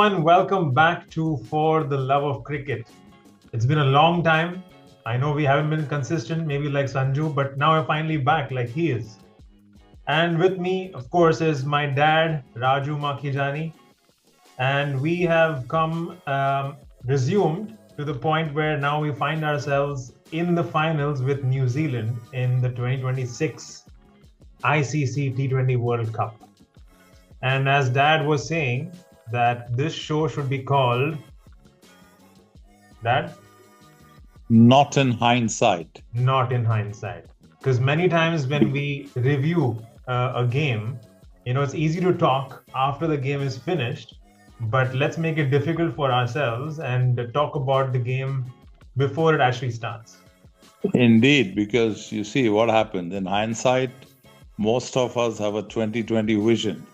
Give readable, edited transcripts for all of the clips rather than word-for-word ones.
everyone, welcome back to For the Love of Cricket. It's been a long time. I know we haven't been consistent, maybe like Sanju, but now we're finally back like he is. And with me, of course, is my dad, Raju Makhijani. And we have resumed to the point where now we find ourselves in the finals with New Zealand in the 2026 ICC T20 World Cup. And as Dad was saying, that this show should be called, Dad? Not in hindsight. Not in hindsight. Because many times when we review a game, it's easy to talk after the game is finished, but let's make it difficult for ourselves and talk about the game before it actually starts. Indeed, because you see what happened. In hindsight, most of us have a 2020 vision.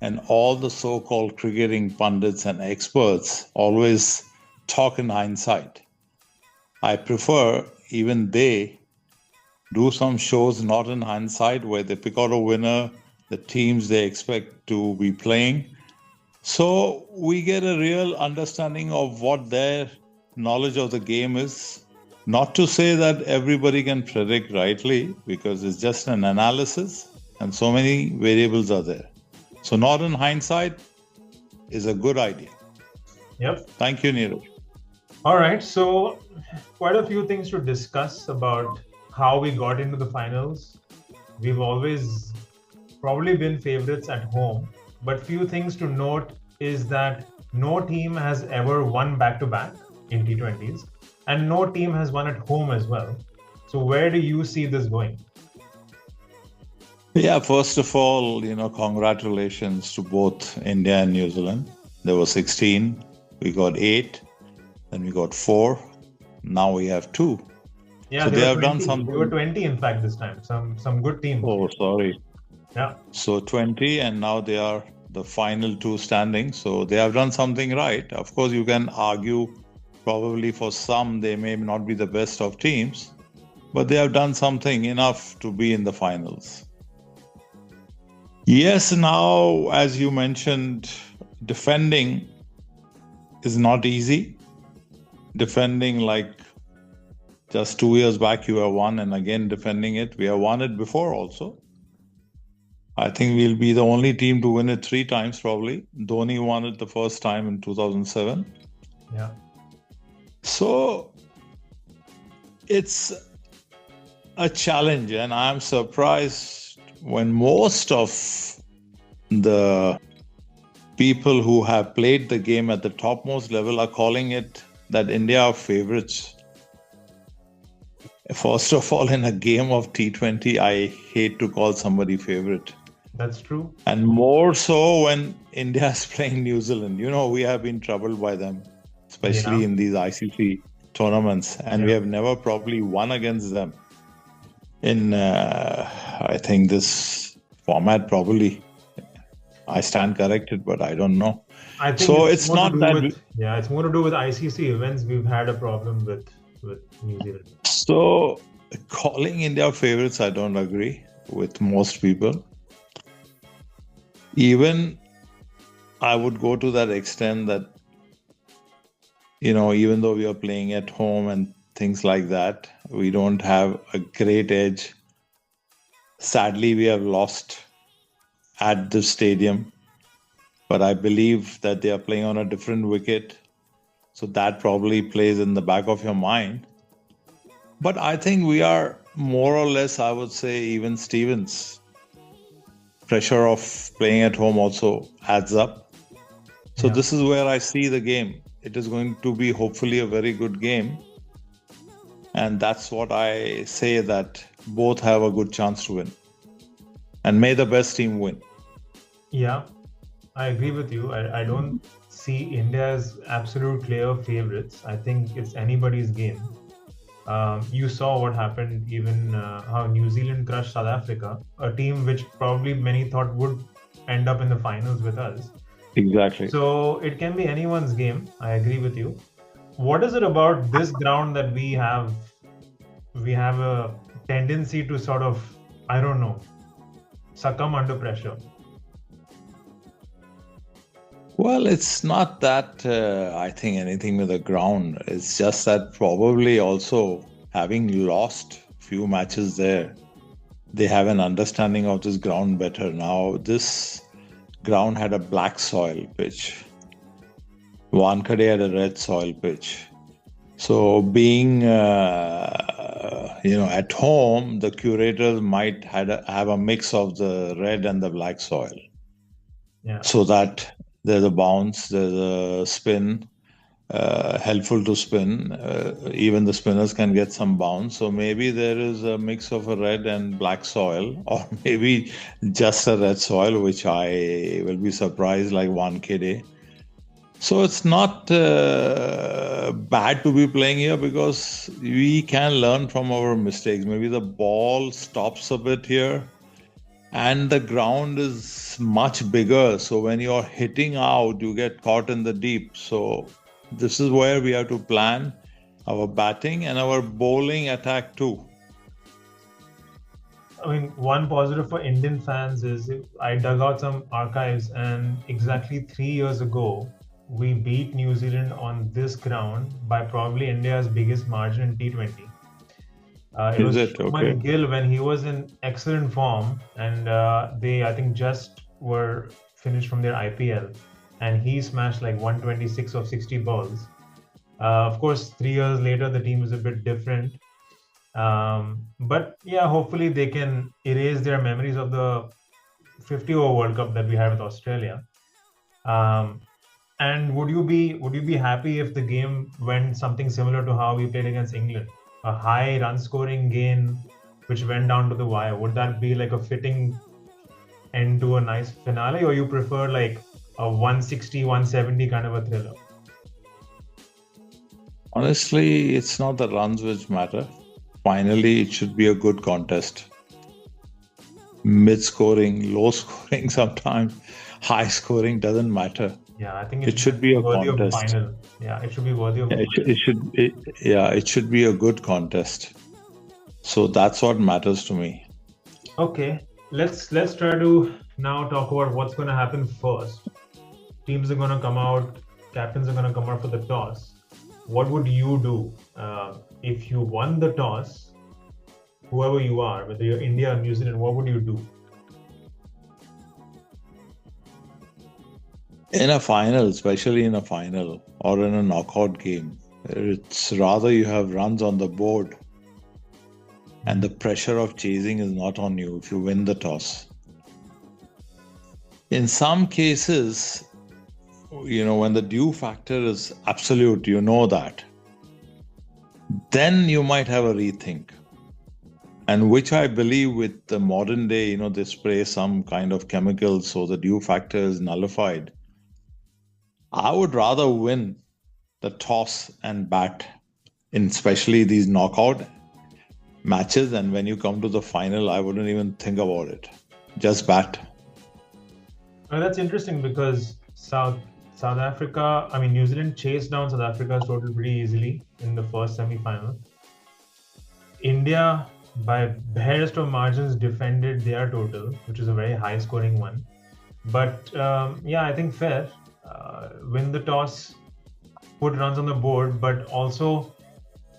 And all the so-called cricketing pundits and experts always talk in hindsight. I prefer even they do some shows not in hindsight where they pick out a winner, the teams they expect to be playing. So we get a real understanding of what their knowledge of the game is. Not to say that everybody can predict rightly, because it's just an analysis and so many variables are there. So not in hindsight is a good idea. Yep. Thank you, Neeraj. All right. So quite a few things to discuss about how we got into the finals. We've always probably been favorites at home, but few things to note is that no team has ever won back-to-back in T20s, and no team has won at home as well. So where do you see this going? Yeah, first of all, congratulations to both India and New Zealand. There were 16, we got 8, then we got 4, now we have 2. Yeah, so they have 20. done something. They were 20 in fact this time, some good teams. Oh, sorry. Yeah. So 20, and now they are the final 2 standing. So they have done something right. Of course, you can argue probably for some they may not be the best of teams, but they have done something enough to be in the finals. Yes, now, as you mentioned, defending is not easy. Defending, like just 2 years back, you have won, and again defending it. We have won it before also. I think we'll be the only team to win it 3 times probably. Dhoni won it the first time in 2007. Yeah. So it's a challenge, and I'm surprised when most of the people who have played the game at the topmost level are calling it that India are favorites. First of all, in a game of T20, I hate to call somebody favorite. That's true. And more so when India is playing New Zealand. We have been troubled by them, especially in these ICC tournaments. And we have never probably won against them. In, I think this format probably, I stand corrected, but I don't know. I think so it's not that. It's more to do with ICC events. We've had a problem with New Zealand. So calling India favorites, I don't agree with most people. Even I would go to that extent that, even though we are playing at home and things like that, we don't have a great edge. Sadly, we have lost at the stadium, but I believe that they are playing on a different wicket. So that probably plays in the back of your mind. But I think we are more or less, I would say, even Stevens. Pressure of playing at home also adds up. So This is where I see the game. It is going to be hopefully a very good game. And that's what I say, that both have a good chance to win. And may the best team win. Yeah, I agree with you. I don't see India as absolute clear favorites. I think it's anybody's game. You saw what happened, even how New Zealand crushed South Africa, a team which probably many thought would end up in the finals with us. Exactly. So it can be anyone's game. I agree with you. What is it about this ground that we have a tendency to sort of, I don't know, succumb under pressure? Well, it's not that I think anything with the ground. It's just that probably also having lost few matches there, they have an understanding of this ground better. Now, this ground had a black soil pitch. Wankhede had a red soil pitch. So being, at home, the curators might have a mix of the red and the black soil. Yeah. So that there's a bounce, there's a spin, helpful to spin. Even the spinners can get some bounce. So maybe there is a mix of a red and black soil, or maybe just a red soil, which I will be surprised, like Wankhede. So it's not bad to be playing here because we can learn from our mistakes. Maybe the ball stops a bit here and the ground is much bigger. So when you're hitting out, you get caught in the deep. So this is where we have to plan our batting and our bowling attack too. I mean, one positive for Indian fans is I dug out some archives, and exactly 3 years ago, we beat New Zealand on this ground by probably India's biggest margin in T20. It was Shubman Gill when he was in excellent form, and they, I think, just were finished from their IPL, and he smashed like 126 of 60 balls. Of course, 3 years later, the team is a bit different. But yeah, hopefully they can erase their memories of the 50-over World Cup that we had with Australia. And would you be happy if the game went something similar to how we played against England? A high run scoring game which went down to the wire. Would that be like a fitting end to a nice finale, or you prefer like a 160, 170 kind of a thriller? Honestly, it's not the runs which matter. Finally, it should be a good contest. Mid-scoring, low-scoring sometimes, high-scoring doesn't matter. Yeah, I think it should be a worthy contest. Of final. Yeah, it should be worthy of. It should be a good contest. So that's what matters to me. Okay, let's try to now talk about what's going to happen first. Teams are going to come out. Captains are going to come out for the toss. What would you do if you won the toss? Whoever you are, whether you're India or New Zealand, what would you do? In a final, especially in a final or in a knockout game, it's rather you have runs on the board and the pressure of chasing is not on you if you win the toss. In some cases, when the due factor is absolute, that, then you might have a rethink. And which I believe with the modern day, they spray some kind of chemicals so the due factor is nullified. I would rather win the toss and bat, in especially these knockout matches. And when you come to the final, I wouldn't even think about it. Just bat. Well, that's interesting because New Zealand chased down South Africa's total pretty easily in the first semi-final. India, by barest of margins, defended their total, which is a very high-scoring one. But I think fair. Win the toss, put runs on the board, but also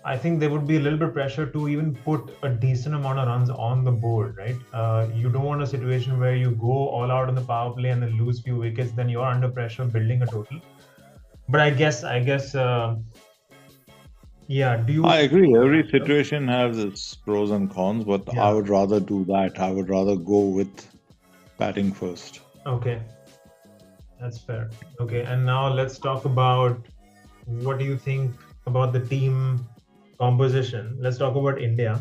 I think there would be a little bit of pressure to even put a decent amount of runs on the board, right? You don't want a situation where you go all out on the power play and then lose few wickets, then you're under pressure building a total. But I guess, do you? I agree. Every situation has its pros and cons, but yeah. I would rather do that. I would rather go with batting first. Okay. That's fair. Okay, and now let's talk about what do you think about the team composition. Let's talk about India.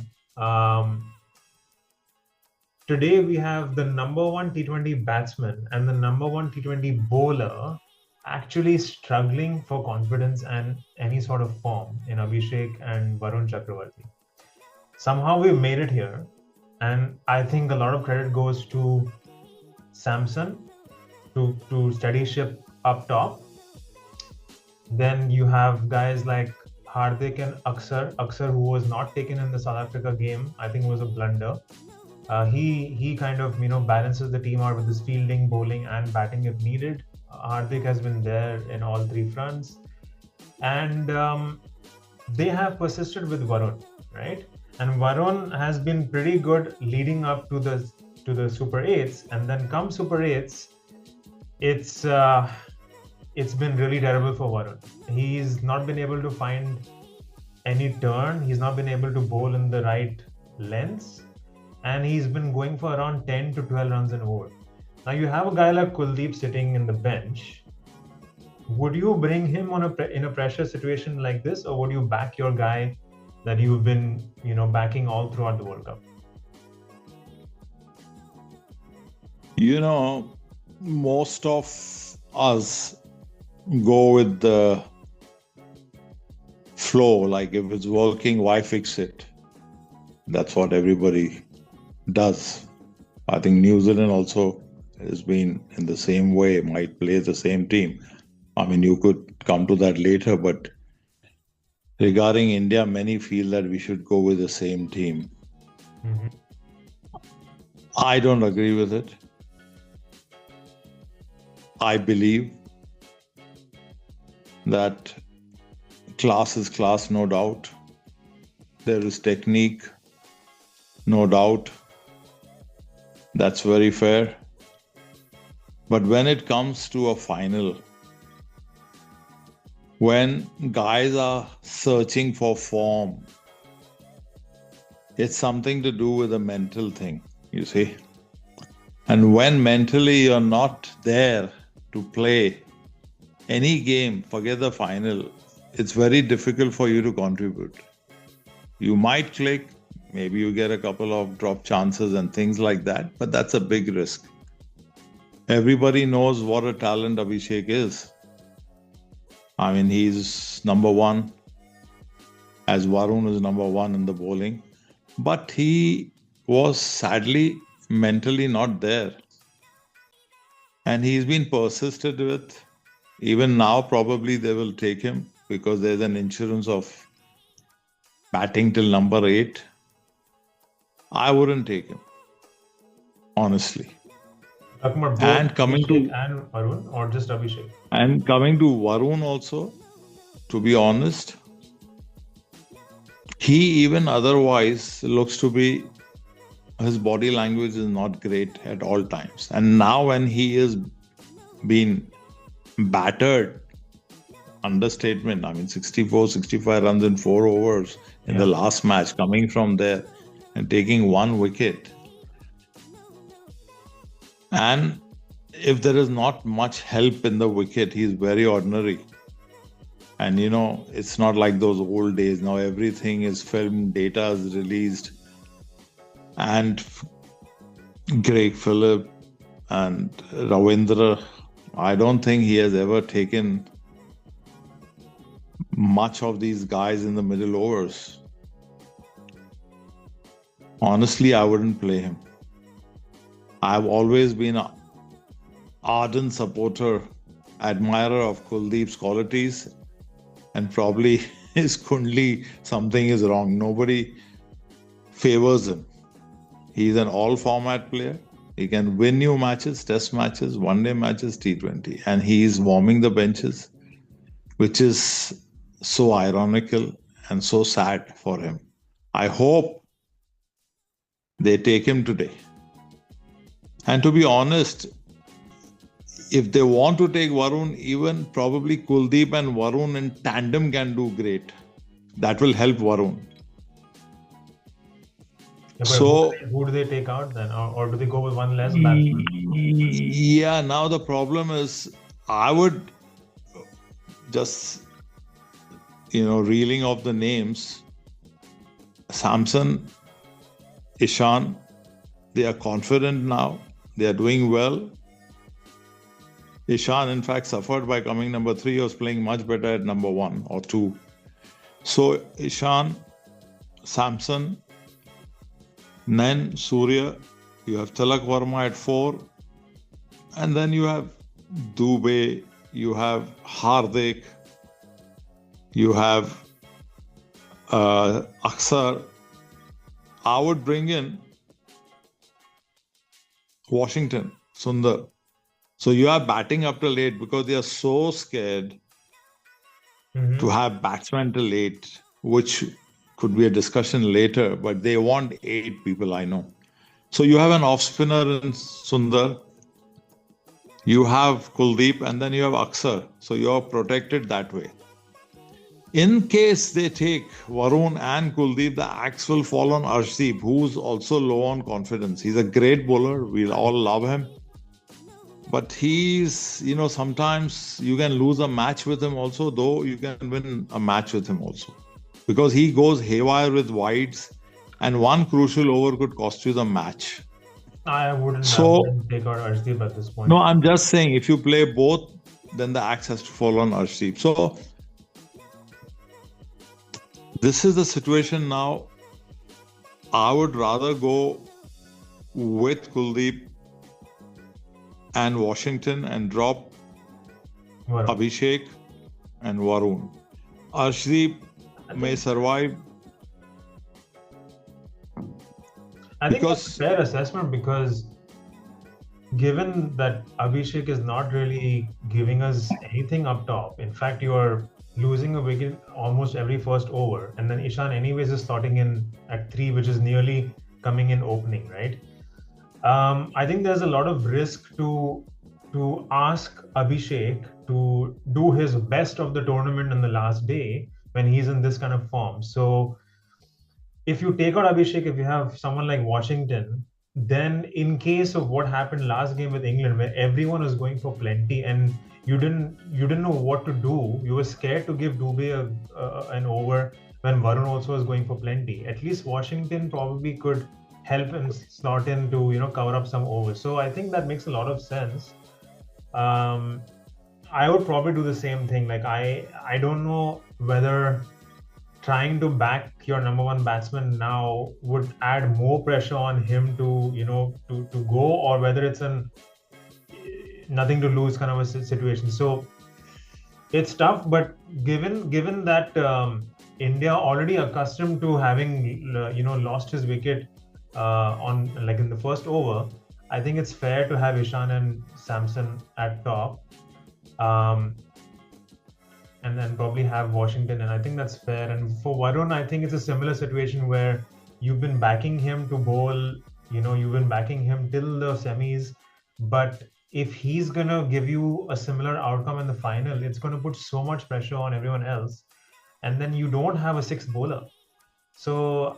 Today we have the number one T20 batsman and the number one T20 bowler actually struggling for confidence and any sort of form in Abhishek and Varun Chakravarti. Somehow we made it here, and I think a lot of credit goes to Samson to steady ship up top. Then you have guys like Hardik and Akshar, who was not taken in the South Africa game. I think it was a blunder. He kind of balances the team out with his fielding, bowling, and batting if needed. Hardik has been there in all three fronts, and they have persisted with Varun, right? And Varun has been pretty good leading up to the Super Eights, and then come Super Eights, it's it's been really terrible for Varun. He's not been able to find any turn. He's not been able to bowl in the right lengths, and he's been going for around 10 to 12 runs an over. Now you have a guy like Kuldeep sitting in the bench. Would you bring him on in a pressure situation like this, or would you back your guy that you've been, backing all throughout the World Cup? Most of us go with the flow. Like if it's working, why fix it? That's what everybody does. I think New Zealand also has been in the same way, might play the same team. I mean, you could come to that later, but regarding India, many feel that we should go with the same team. Mm-hmm. I don't agree with it. I believe that class is class, no doubt. There is technique, no doubt. That's very fair. But when it comes to a final, when guys are searching for form, it's something to do with a mental thing, you see. And when mentally you're not there to play any game, forget the final, it's very difficult for you to contribute. You might click, maybe you get a couple of drop chances and things like that, but that's a big risk. Everybody knows what a talent Abhishek is. I mean, he's number one, as Varun is number one in the bowling. But he was sadly mentally not there. And he's been persisted with. Even now, probably they will take him because there's an insurance of batting till number 8. I wouldn't take him, honestly. And coming to and Varun, or just Abhishek? And coming to Varun also, to be honest, he even otherwise looks to be, his body language is not great at all times. And now when he is being battered, understatement, I mean 64, 65 runs in 4 overs in the last match, coming from there and taking 1 wicket. And if there is not much help in the wicket, he's very ordinary. And it's not like those old days. Now everything is filmed, data is released. And Greg Phillip and Ravindra, I don't think he has ever taken much of these guys in the middle overs. Honestly, I wouldn't play him. I've always been an ardent supporter, admirer of Kuldeep's qualities, and probably his Kundli, something is wrong. Nobody favors him. He's an all-format player. He can win new matches, test matches, one-day matches, T20. And he is warming the benches, which is so ironical and so sad for him. I hope they take him today. And to be honest, if they want to take Varun, even probably Kuldeep and Varun in tandem can do great. That will help Varun. Yeah, so who do they take out then? Or do they go with one less batsman? Yeah, now the problem is, I would just, reeling off the names, Samson, Ishan, they are confident now. They are doing well. Ishan, in fact, suffered by coming number 3. He was playing much better at number 1 or 2. So, Ishan, Samson, then Surya, you have Tilak Verma at 4. And then you have Dubey, you have Hardik, you have Aksar. I would bring in Washington, Sundar. So you are batting up till late because they are so scared to have batsmen till late, which could be a discussion later, but they want 8 people, I know. So you have an off spinner in Sundar, you have Kuldeep, and then you have Aksar. So you are protected that way. In case they take Varun and Kuldeep, the axe will fall on Arshdeep, who's also low on confidence. He's a great bowler. We'll all love him. But he's, sometimes you can lose a match with him also, though you can win a match with him also. Because he goes haywire with wides, and one crucial over could cost you the match. I wouldn't take out Arshdeep at this point. No, I'm just saying, if you play both, then the axe has to fall on Arshdeep. So, this is the situation now. I would rather go with Kuldeep and Washington and drop Abhishek and Varun. Arshdeep may survive. I think that's a fair assessment, because given that Abhishek is not really giving us anything up top, in fact, you are losing a wicket almost every first over, and then Ishan anyways is starting in at 3, which is nearly coming in opening, right? I think there's a lot of risk to ask Abhishek to do his best of the tournament on the last day when he's in this kind of form. So if you take out Abhishek, if you have someone like Washington, then in case of what happened last game with England, where everyone was going for plenty and you didn't know what to do, you were scared to give Dubey an over when Varun also was going for plenty. At least Washington probably could help and slot in to cover up some overs. So I think that makes a lot of sense. I would probably do the same thing. Like I don't know whether trying to back your number one batsman now would add more pressure on him to to go, or whether it's an nothing to lose kind of a situation. So it's tough, but given that India already accustomed to having lost his wicket on like in the first over, I think it's fair to have Ishan and Samson at top, and then probably have Washington, and I think that's fair. And for Varun, I think it's a similar situation where you've been backing him to bowl, you've been backing him till the semis, but if he's gonna give you a similar outcome in the final, it's gonna put so much pressure on everyone else, and then you don't have a sixth bowler. So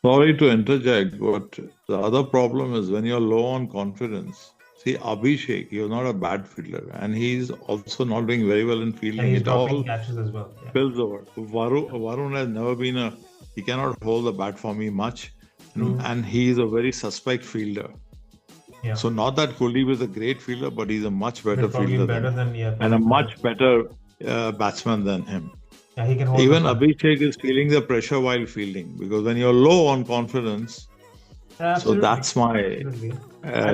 sorry to interject, but the other problem is when you're low on confidence. See, Abhishek, you're not a bad fielder, and he's also not doing very well in fielding. And he's dropping catches as well. Yeah. Spills over. Varun has never been he cannot hold the bat for me much, and he's a very suspect fielder. Yeah. So not that Kuldeep is a great fielder, but he's a much better fielder and a much better batsman than him. Yeah, he can hold. Even Abhishek is feeling the pressure while fielding, because when you're low on confidence. Absolutely. So that's my I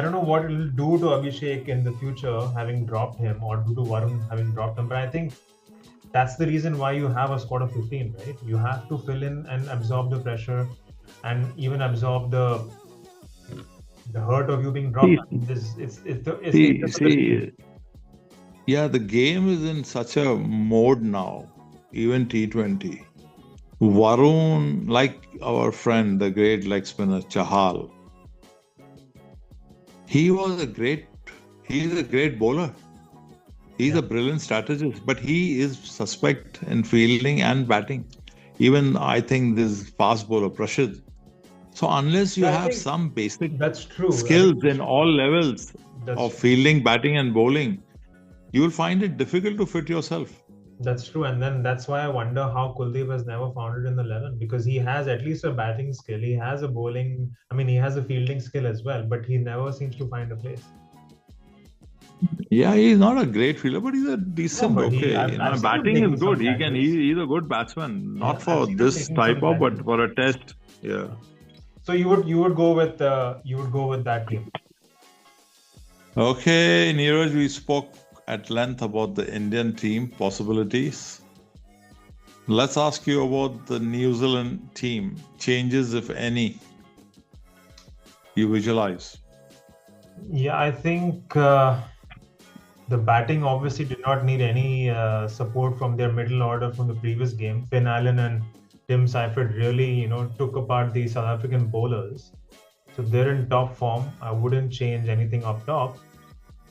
don't know what it'll do to Abhishek in the future having dropped him, or do to Varun having dropped him. But I think that's the reason why you have a squad of 15, right? You have to fill in and absorb the pressure, and even absorb the hurt of you being dropped. Yeah, the game is in such a mode now, even T20. Varun, like our friend, the great leg spinner Chahal, he's a great bowler. He's a brilliant strategist, but he is suspect in fielding and batting. Even I think this fast bowler Prashid. So unless you have some basic skills in all levels of fielding, batting and bowling, you will find it difficult to fit yourself. That's true, and then that's why I wonder how Kuldeep has never found it in the 11, because he has at least a batting skill, he has a bowling, he has a fielding skill as well, but he never seems to find a place. Yeah, he's not a great fielder, but he's a decent. Batting is good. He's a good batsman, not for this type of, but for a test. Yeah. So you would go with that team. Okay, Neeraj, we spoke at length about the Indian team possibilities. Let's ask you about the New Zealand team. Changes, if any, you visualize. Yeah, I think the batting obviously did not need any support from their middle order from the previous game. Finn Allen and Tim Seifert really, took apart the South African bowlers. So they're in top form. I wouldn't change anything up top.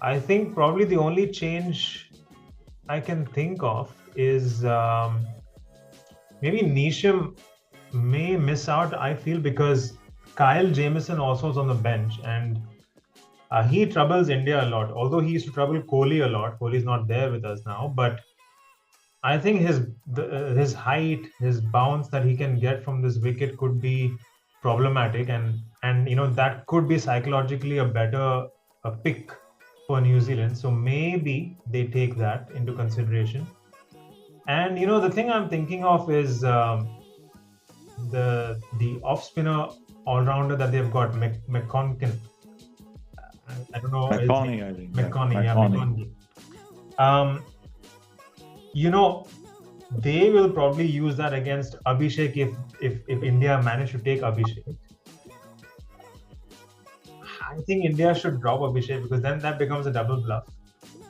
I think probably the only change I can think of is maybe Nisham may miss out, I feel, because Kyle Jamieson also is on the bench and he troubles India a lot. Although he used to trouble Kohli a lot. Kohli's not there with us now, but I think his height, his bounce that he can get from this wicket could be problematic, and that could be psychologically a better pick for New Zealand. So maybe they take that into consideration. And the thing I'm thinking of is the off spinner all rounder that they've got, McConkin. I don't know his name. McConney, I think. McConney, yeah, McConney. McConney. You know, they will probably use that against Abhishek if India manage to take Abhishek. I think India should drop Abhishek because then that becomes a double bluff.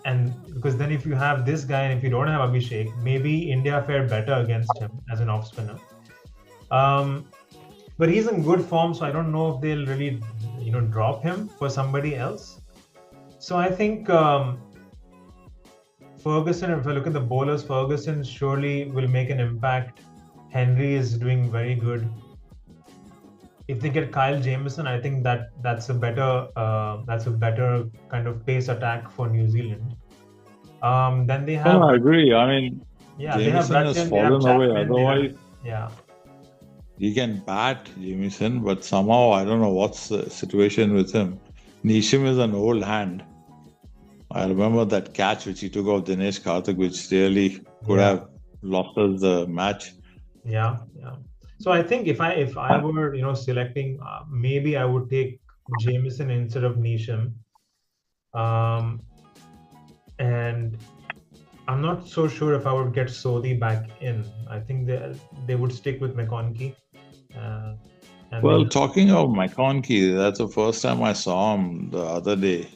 And because then if you have this guy and if you don't have Abhishek, maybe India fared better against him as an off spinner. But he's in good form, so I don't know if they'll really, drop him for somebody else. So I think Ferguson, if I look at the bowlers, Ferguson surely will make an impact. Henry is doing very good. If they get Kyle Jamieson, I think that's a better kind of pace attack for New Zealand. Then they have. Well, I agree. I mean, Yeah, they have Jamieson has Russian, they have fallen away. Chapman, they have, Otherwise, yeah. he can bat Jamieson, but somehow I don't know what's the situation with him. Nisham is an old hand. I remember that catch which he took off Dinesh Karthik, which really could Yeah. have lost us the match. Yeah, yeah. So I think if I were selecting, maybe I would take Jameson instead of Neesham. And I'm not so sure if I would get Sodhi back in. I think they would stick with McConkey. And Well, then, talking of McConkey, that's the first time I saw him the other day.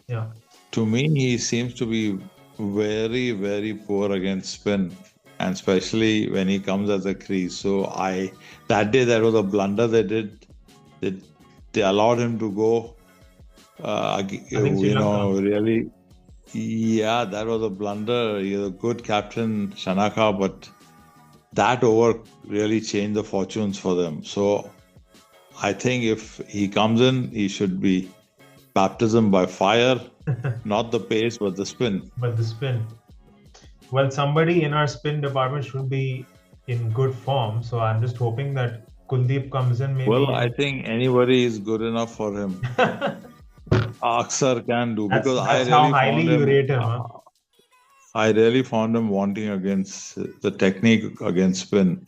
yeah, To me, he seems to be very, very poor against spin, and especially when he comes as a crease. So that day that was a blunder they did. They allowed him to go. I think Sri Lanka. Really, yeah, that was a blunder. He's a good captain, Shanaka, but that over really changed the fortunes for them. So I think if he comes in, he should be baptism by fire, not the pace, but the spin. But the spin. Well, somebody in our spin department should be in good form. So I'm just hoping that Kuldeep comes in maybe. Well, I think anybody is good enough for him. Aksar can do because That's how highly you rate him, huh? I really found him wanting against the technique against spin.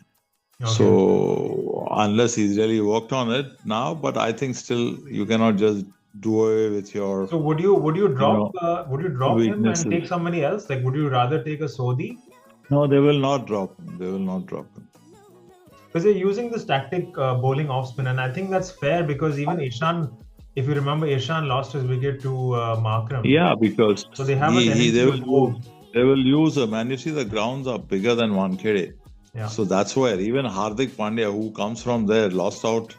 Okay. So unless he's really worked on it now, but I think still you cannot just do away with your. So would you drop him weaknesses. and take somebody else? Like, would you rather take a Sodhi? No, they will not drop him. They will not drop him. Because they're using this tactic bowling off spin, and I think that's fair because even Ishan, if you remember, Ishan lost his wicket to Markram. Yeah, because So they have a tendency they will use him, and you see the grounds are bigger than Wankhede. Yeah. So that's where even Hardik Pandya, who comes from there, lost out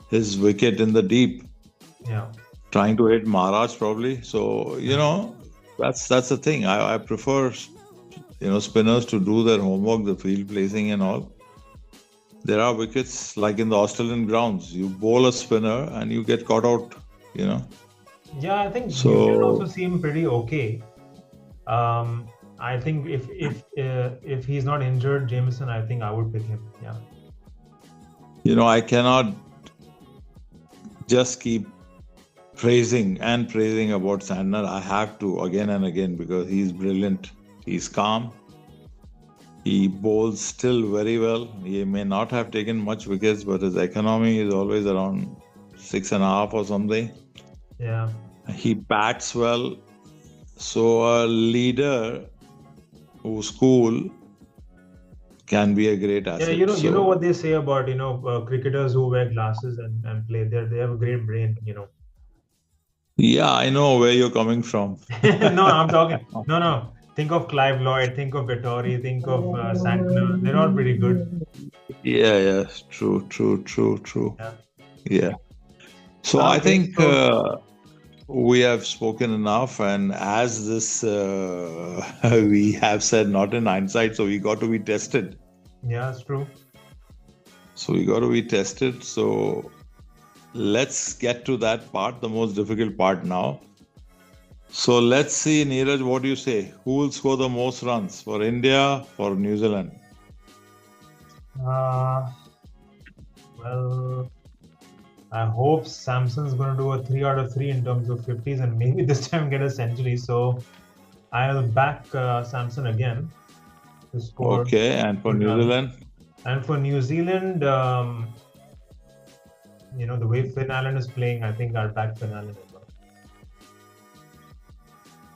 his wicket in the deep. Yeah. Trying to hit Maharaj probably. So that's the thing. I prefer spinners to do their homework, the field placing and all. There are wickets like in the Australian grounds. You bowl a spinner and you get caught out. Yeah, I think New Zealand also seem pretty okay. I think if he's not injured, Jameson, I think I would pick him. Yeah. I cannot just keep praising about Sandner. I have to again and again because he's brilliant. He's calm. He bowls still very well. He may not have taken much wickets, but his economy is always around 6.5 or something. Yeah. He bats well. So a leader who's cool can be a great asset. Yeah, you know what they say about cricketers who wear glasses and play. They have a great brain. Yeah, I know where you're coming from. No, I'm talking. No, no. Think of Clive Lloyd. Think of Vittori. Think of Santner. They're all pretty good. Yeah, yeah, true, true, true, true. Yeah. Yeah. So I Okay. think So we have spoken enough, and as this we have said, not in hindsight, so we got to be tested. yeah, it's true. So we got to be tested. So let's get to that part, the most difficult part now. So let's see, Neeraj, what do you say? Who will score the most runs for India, for New Zealand? Uh, well, I hope Samson's going to do a 3 out of 3 in terms of 50s and maybe this time get a century. So I'll back Samson again to score Okay, and for good New runs. Zealand? And for New Zealand, the way Finn Allen is playing, I think I'll back Finn Allen as well.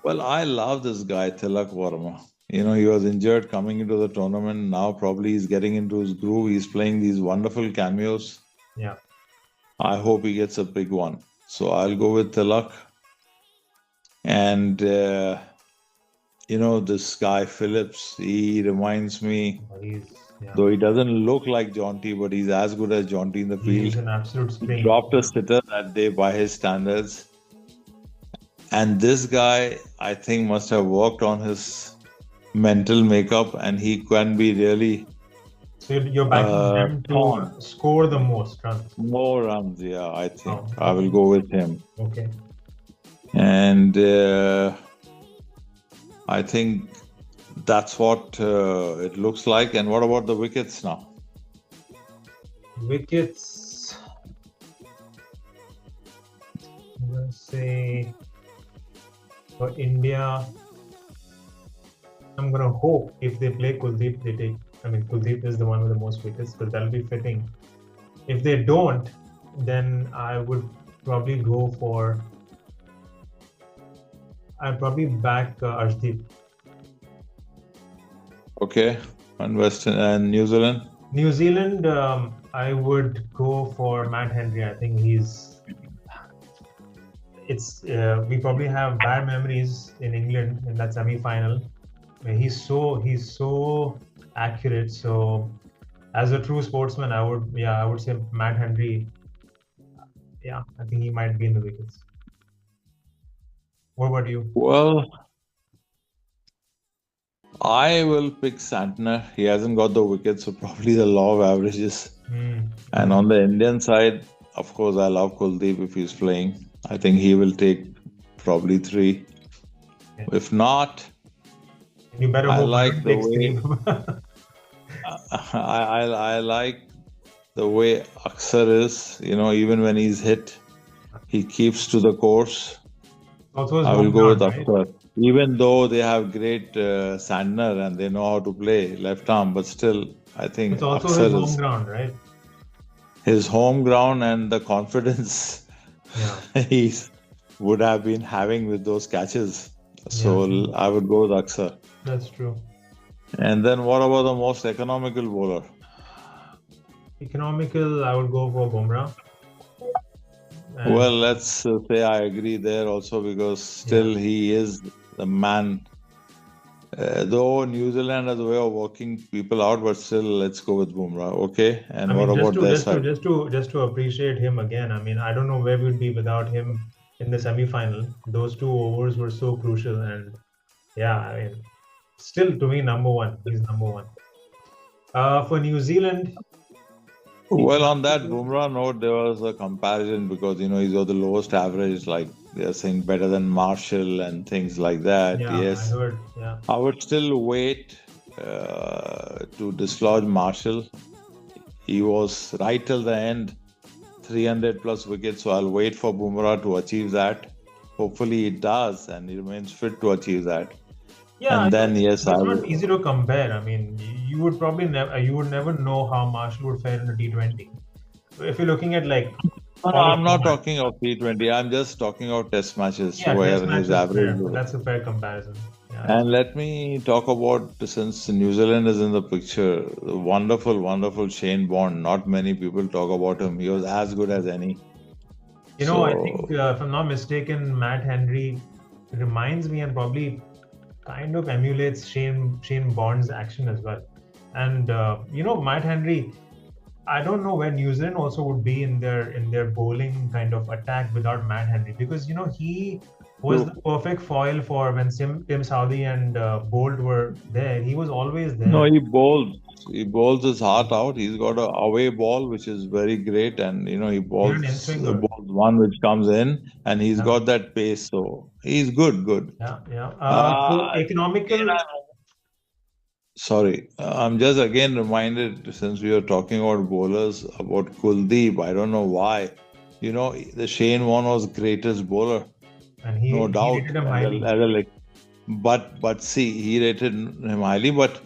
Well, I love this guy, Tilak Verma. He was injured coming into the tournament. Now probably he's getting into his groove. He's playing these wonderful cameos. Yeah. I hope he gets a big one. So I'll go with Tilak. And, this guy, Phillips, he reminds me, though he doesn't look like Jonty, but he's as good as Jonty in the field. He's an absolute He spring. dropped a sitter that day by his standards. And this guy, I think, must have worked on his mental makeup, and he can be really. So you're backing him to score the most runs. More runs, yeah, I think. I will go with him. Okay. And I think that's what it looks like. And what about the wickets now? Wickets. Let's say for India, I'm gonna hope if they play Kuldeep, they take. I mean, Kuldeep is the one with the most wickets, because that'll be fitting. If they don't, then I would probably go for. I'd probably back Arshdeep. Okay, and New Zealand. New Zealand, I would go for Matt Henry. I think we probably have bad memories in England in that semi-final. He's so accurate. So as a true sportsman, I would say Matt Henry. Yeah, I think he might be in the wickets. What about you? Well, I will pick Santner. He hasn't got the wickets, so probably the law of averages. And on the Indian side, of course, I love Kuldeep if he's playing. I think he will take probably 3. Yeah. If not, you better I like the way I like the way Aksar is. Even when he's hit, he keeps to the course. Also I will go with Aksar. Right? Even though they have great Sandner and they know how to play left arm, but still, I think it's also Aksar his home ground, right? His home ground and the confidence he would have been having with those catches. So I would go with Aksar. That's true. And then what about the most economical bowler? Economical, I would go for Bumrah. Well, let's say I agree there also, because still he is the man. Though New Zealand has a way of working people out, but still, let's go with Bumrah. Okay, and what about their side? Just to appreciate him again. I mean, I don't know where we'd be without him in the semi-final. Those 2 overs were so crucial, and I mean, still to me number 1. He's number 1. For New Zealand. Well, on that Bumrah note, there was a comparison because he's got the lowest average, like they're saying better than Marshall and things like that. Yeah, yes, I heard. Yeah, I would still wait to dislodge Marshall. He was right till the end, 300 plus wickets. So I'll wait for Bumrah to achieve that. Hopefully, it does, and he remains fit to achieve that. Yeah, and then it's not easy to compare. I mean, you would probably never know how Marshall would fare in a T20. If you're looking at like, no, I'm not talking of T20. I'm just talking of Test matches where his average. That's a fair comparison. Yeah, and let me talk about, since New Zealand is in the picture, the wonderful, wonderful Shane Bond. Not many people talk about him. He was as good as any. I think if I'm not mistaken, Matt Henry reminds me and probably kind of emulates Shane Bond's action as well. And Matt Henry, I don't know where New Zealand also would be in their bowling kind of attack without Matt Henry, because he was the perfect foil for when Tim Southee and Bolt were there. He was always No, there. he bowls. He bowls his heart out. He's got a away ball, which is very great, and he You're an in-swinger. bowls one which comes in, and he's Yeah, got that pace. So he's good, good. yeah, yeah. So Again, economical. sorry, I'm just again reminded, since we were talking about bowlers, about Kuldeep. I don't know why. The Shane Warne was greatest bowler, And no he doubt. rated him highly. But see, he rated him highly. But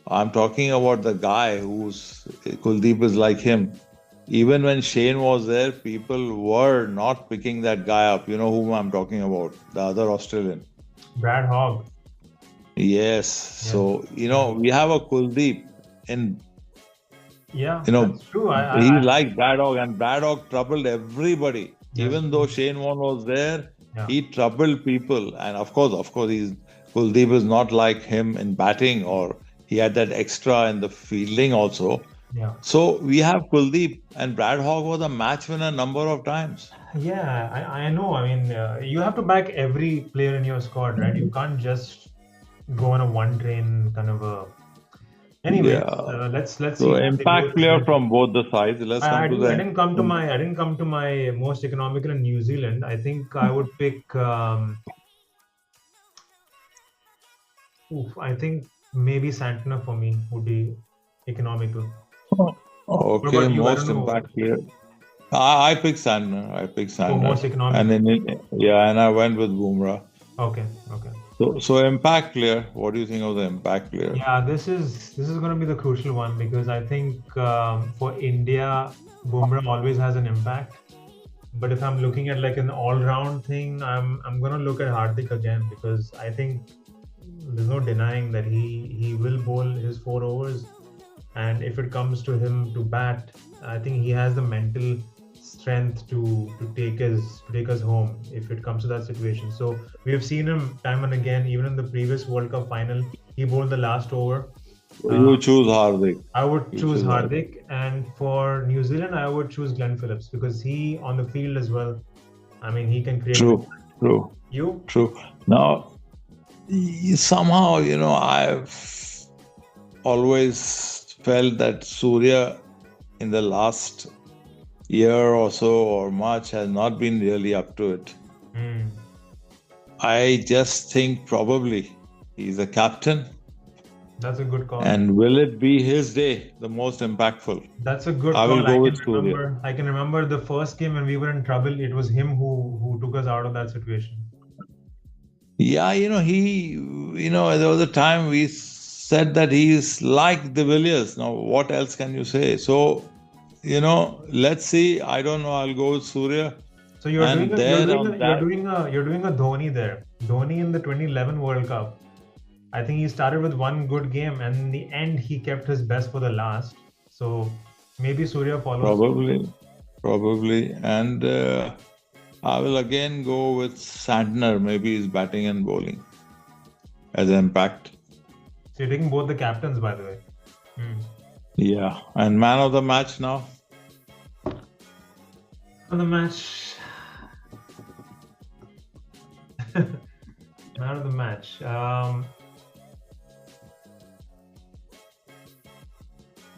I'm talking about the guy who's Kuldeep is like him. Even when Shane was there, people were not picking that guy up. You know whom I'm talking about? The other Australian. Brad Hogg. Yes. So, we have a Kuldeep and, Yeah, that's true. he's like Brad Hogg, and Brad Hogg troubled everybody. Yes. Even though Shane Warne was there, Yeah. he troubled people. And of course, Kuldeep is not like him in batting, or he had that extra in the fielding also. Yeah. So we have Kuldeep, and Brad Hogg was a match winner a number of times. Yeah, I know. I mean, you have to back every player in your squad, right? You can't just go on a one train kind of a. Anyway, Yeah. let's So see. how they impact do. player from both the sides. Let's come to I didn't come to my most economical in New Zealand. I think I would pick. I think maybe Santner for me would be economical. What Okay, about you? I most don't know. impact player. I picked Santner. I picked Oh, Santner. most economical. And I went with Bumrah. Okay. So impact player. What do you think of the impact player? Yeah, this is going to be the crucial one, because I think for India, Bumrah always has an impact. But if I'm looking at like an all-round thing, I'm going to look at Hardik again, because I think there's no denying that he will bowl his 4 overs, and if it comes to him to bat, I think he has the mental strength to take us home if it comes to that situation. So we have seen him time and again, even in the previous World Cup final, he bowled the last over. You choose Hardik. I would choose Hardik, and for New Zealand, I would choose Glenn Phillips, because he on the field as well. I mean, he can create. True. You? True. Now, somehow, I've always felt that Surya in the last year or so or much has not been really up to it. I just think probably he's a captain. That's a good call. And will it be his day, the most impactful? That's a good I call. will go with Surya. I can remember the first game when we were in trouble. It was him who took us out of that situation. Yeah, there was a time we said that he's like de Villiers. Now, what else can you say? So, let's see. I don't know. I'll go with Surya. So you're doing a Dhoni there. Dhoni in the 2011 World Cup. I think he started with one good game, and in the end he kept his best for the last. So maybe Surya follows. Probably. And I will again go with Santner. Maybe he's batting and bowling as an impact. So you're taking both the captains, by the way. Yeah. And man of the match now? Man of the match. Man of the match.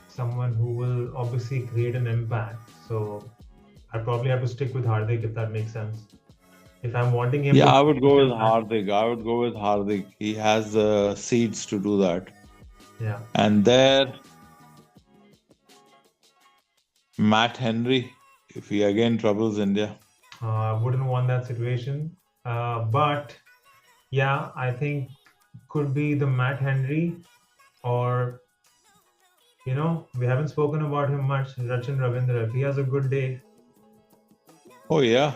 Someone who will obviously create an impact. So I probably have to stick with Hardik, if that makes sense. If I'm wanting him. Yeah, I would go with Hardik. He has the seeds to do that. Yeah. And there, Matt Henry, if he again troubles India. I wouldn't want that situation. But yeah, I think could be the Matt Henry, or we haven't spoken about him much, Rachin Ravindra. If he has a good day. Oh yeah.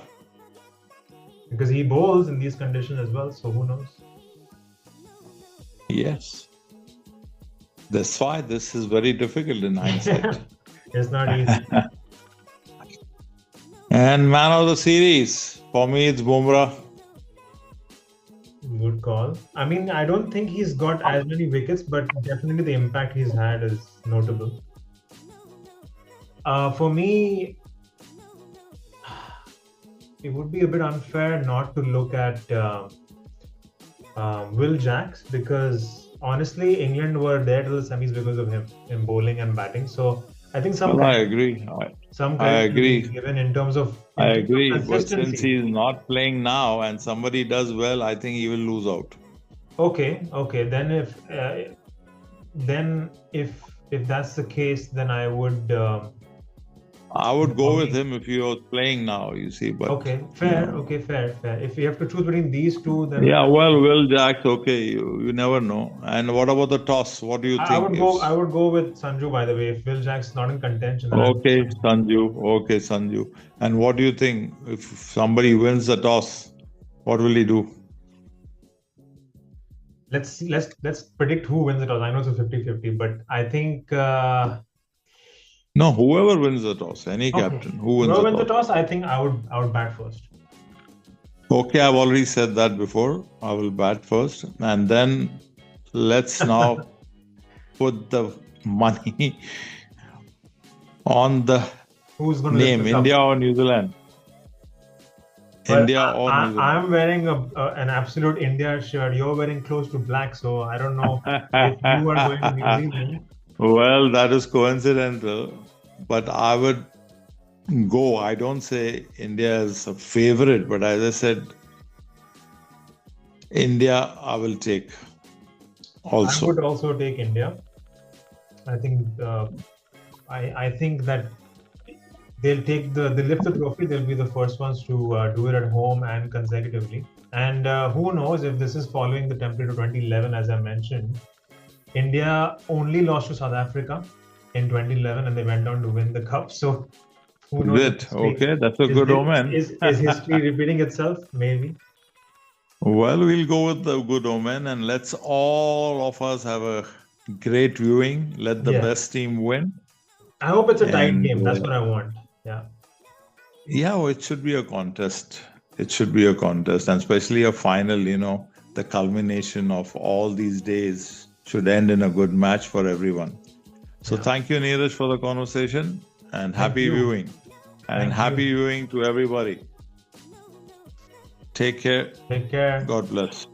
Because he bowls in these conditions as well, so who knows? Yes. That's why this is very difficult in hindsight. It's not easy. And man of the series, for me, it's Bumrah. Good call. I mean, I don't think he's got as many wickets, but definitely the impact he's had is notable. For me, it would be a bit unfair not to look at Will Jacks, because honestly, England were there till the semis because of him in bowling and batting. So I think some Well, I credit, agree. some I credit should be agree. given in terms of I agree. But since consistency. he's not playing now and somebody does well, I think he will lose out. Okay. Then if that's the case, then I would. I would go with him if he was playing now, you see. But Okay, fair. Okay, fair. If you have to choose between these two, then yeah, well, Will Jacks, okay, you never know. And what about the toss? What do you I think? would go. I would go with Sanju. By the way, if Will Jack's not in contention, then Okay, Sanju. Okay, Sanju. And what do you think? If somebody wins the toss, what will he do? let's see. Let's predict who wins it all. I know it's a 50-50, but I think No, whoever wins the toss, any okay. captain, who wins Whoever the wins the toss. toss, I think I would bat first. Okay, I've already said that before. I will bat first. And then let's now put the money on the Who's going to lift name, the cup? India or New Zealand? Well, India or New Zealand? I'm wearing an absolute India shirt. You're wearing close to black, so I don't know if you are going to New Zealand. Well, that is coincidental, but I would go. I don't say India is a favorite, but as I said, India I will take also. I would also take India. I think I think that they'll lift the trophy. They'll be the first ones to do it at home and consecutively. And who knows if this is following the template of 2011, as I mentioned. India only lost to South Africa in 2011, and they went on to win the cup. So who knows? Good. Okay, that's a good omen. Is history repeating itself? Maybe. Well, we'll go with the good omen, and let's all of us have a great viewing. Let the best team win. I hope it's a tight game. That's what I want. Yeah. Yeah, well, it should be a contest. It should be a contest, and especially a final, the culmination of all these days should end in a good match for everyone. So thank you, Neeraj, for the conversation, and happy viewing. And happy viewing to everybody. Take care. Take care. God bless.